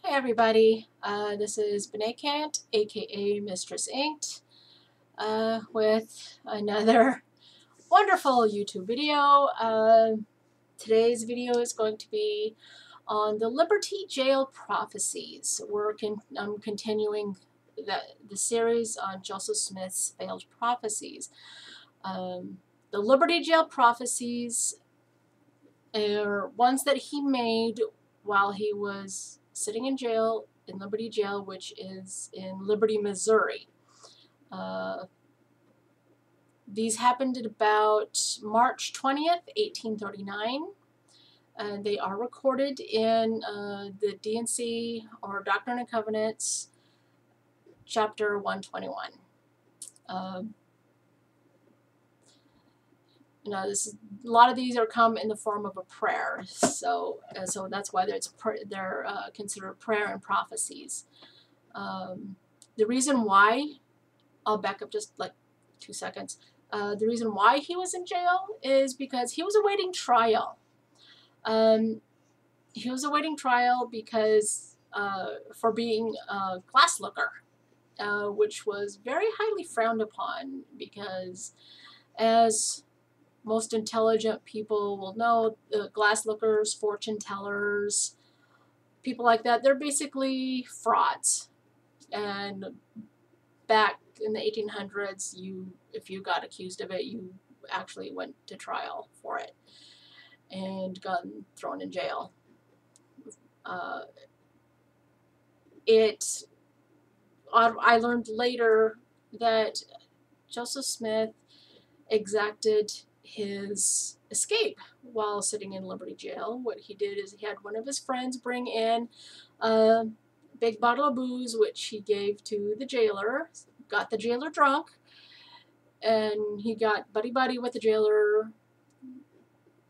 Hey everybody, this is Benekant, aka Mistress Inked, with another wonderful YouTube video. Today's video is going to be on the Liberty Jail Prophecies. I'm continuing the series on Joseph Smith's failed prophecies. The Liberty Jail Prophecies are ones that he made while he was sitting in jail, in Liberty Jail, which is in Liberty, Missouri. These happened at about March 20th, 1839, and they are recorded in the D&C, or Doctrine and Covenants, chapter 121. A lot of these come in the form of a prayer, so that's why they're considered prayer and prophecies. The reason why, I'll back up just like 2 seconds. The reason why he was in jail is because he was awaiting trial. He was awaiting trial because for being a glass looker, which was very highly frowned upon, because as most intelligent people will know, glass lookers, fortune tellers, people like that, they're basically frauds. And back in the 1800s, if you got accused of it, you actually went to trial for it and got thrown in jail. I learned later that Joseph Smith exacted his escape while sitting in Liberty Jail. What he did is he had one of his friends bring in a big bottle of booze, which he gave to the jailer, got the jailer drunk, and he got buddy-buddy with the jailer.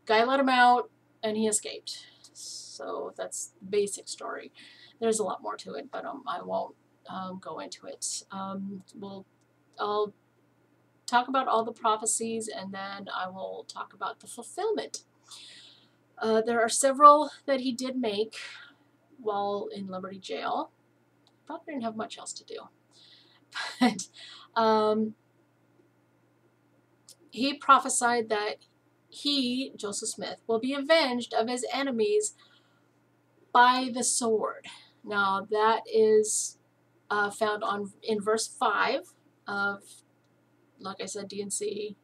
Guy let him out, and he escaped. So that's the basic story. There's a lot more to it, but I won't go into it. I'll talk about all the prophecies, and then I will talk about the fulfillment. There are several that he did make while in Liberty Jail. Probably didn't have much else to do. But he prophesied that he, Joseph Smith, will be avenged of his enemies by the sword. Now that is found in verse 5 of, like I said, D&C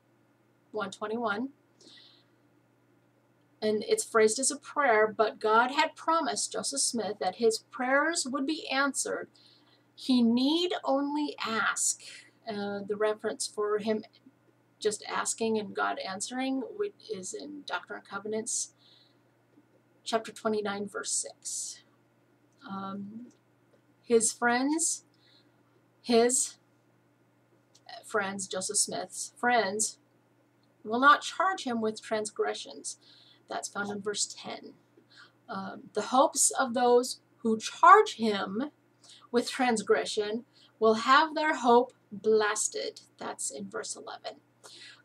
121. And it's phrased as a prayer, but God had promised Joseph Smith that his prayers would be answered. He need only ask. The reference for him just asking and God answering is in Doctrine and Covenants, chapter 29, verse 6. His friends, Joseph Smith's friends, will not charge him with transgressions. That's found in verse 10. The hopes of those who charge him with transgression will have their hope blasted. That's in verse 11.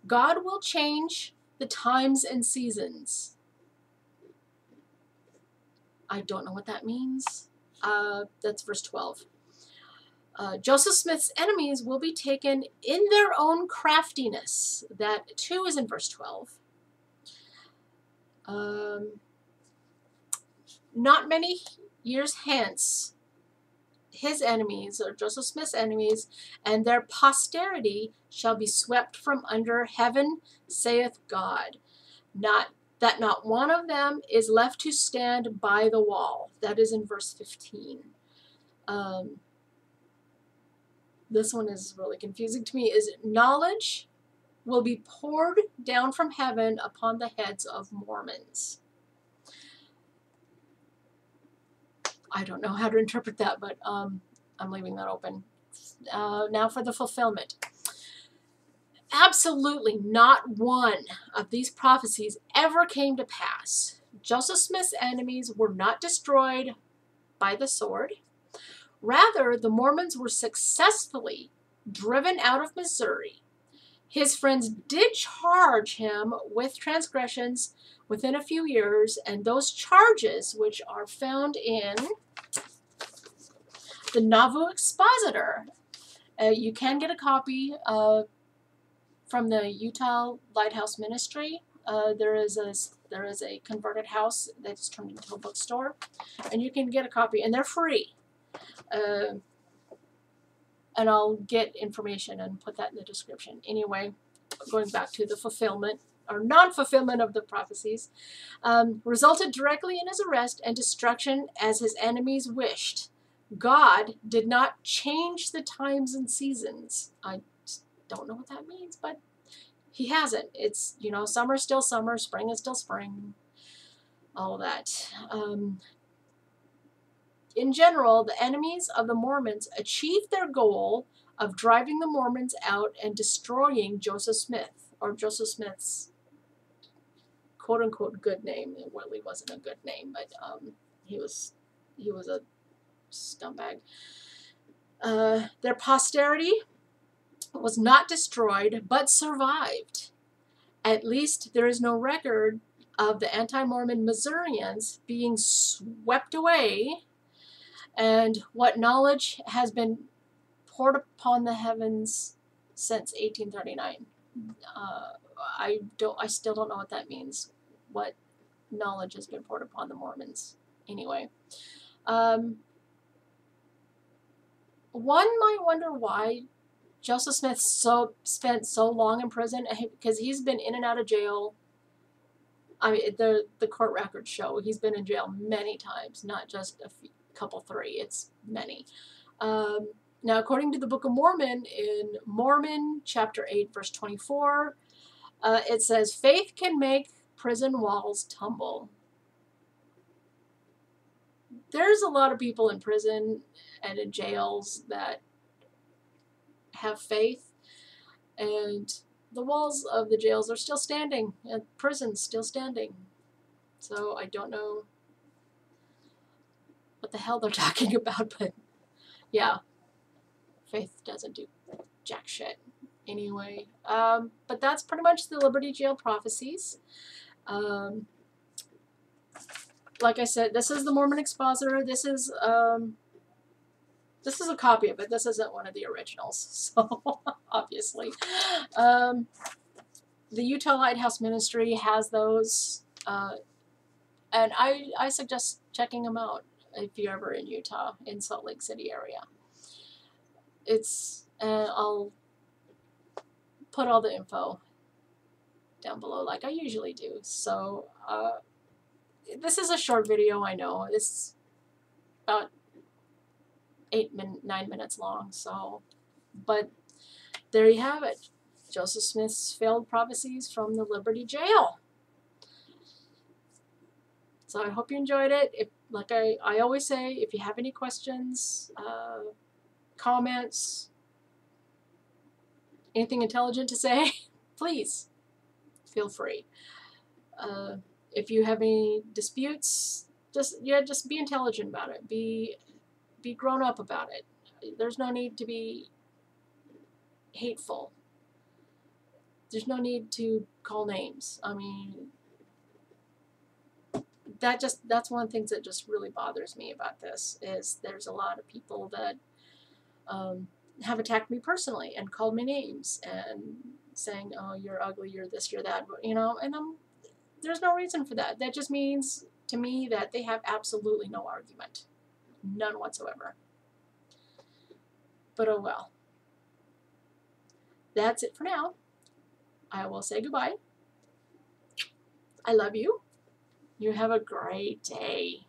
God will change the times and seasons. I don't know what that means. That's verse 12. Joseph Smith's enemies will be taken in their own craftiness. That too is in verse 12. Not many years hence, his enemies, or Joseph Smith's enemies, and their posterity shall be swept from under heaven, saith God. Not one of them is left to stand by the wall. That is in verse 15. This one is really confusing to me. Is knowledge will be poured down from heaven upon the heads of Mormons. I don't know how to interpret that, but I'm leaving that open. Now for the fulfillment. Absolutely not one of these prophecies ever came to pass. Joseph Smith's enemies were not destroyed by the sword. Rather, the Mormons were successfully driven out of Missouri. His friends did charge him with transgressions within a few years, and those charges, which are found in the Nauvoo Expositor. You can get a copy from the Utah Lighthouse Ministry. There is a converted house that's turned into a bookstore, and you can get a copy, and they're free. And I'll get information and put that in the description. Anyway, going back to the fulfillment or non-fulfillment of the prophecies, resulted directly in his arrest and destruction as his enemies wished. God did not change the times and seasons. I don't know what that means, but he hasn't. It's, you know, summer's still summer, spring is still spring, all that. In general, the enemies of the Mormons achieved their goal of driving the Mormons out and destroying Joseph Smith, or Joseph Smith's quote-unquote good name. It really wasn't a good name, but he was a scumbag. Their posterity was not destroyed, but survived. At least there is no record of the anti-Mormon Missourians being swept away, and what knowledge has been poured upon the heavens since 1839. I still don't know what that means. What knowledge has been poured upon the Mormons? Anyway, one might wonder why Joseph Smith spent so long in prison, because he's been in and out of jail. I mean, the court records show he's been in jail many times, not just a couple, three. It's many. Now, according to the Book of Mormon, in Mormon chapter 8, verse 24, it says, "Faith can make prison walls tumble." There's a lot of people in prison and in jails that have faith, and the walls of the jails are still standing, and prisons still standing. So I don't know what the hell they're talking about, but yeah, faith doesn't do jack shit. Anyway, but that's pretty much the Liberty Jail prophecies. Like I said, this is the Mormon Expositor. This is a copy of it. This isn't one of the originals, so obviously. The Utah Lighthouse Ministry has those, and I suggest checking them out if you're ever in Utah, in Salt Lake City area. It's, I'll put all the info down below like I usually do. So, this is a short video, I know. It's about 9 minutes long, so, but there you have it. Joseph Smith's failed prophecies from the Liberty Jail. So I hope you enjoyed it. If, like I always say, if you have any questions, comments, anything intelligent to say, please feel free. If you have any disputes, just be intelligent about it. Be grown up about it. There's no need to be hateful. There's no need to call names. I mean, that's one of the things that just really bothers me about this, is there's a lot of people that have attacked me personally and called me names and saying, oh, you're ugly, you're this, you're that, you know, and there's no reason for that. That just means to me that they have absolutely no argument. None whatsoever. But oh well. That's it for now. I will say goodbye. I love you. You have a great day.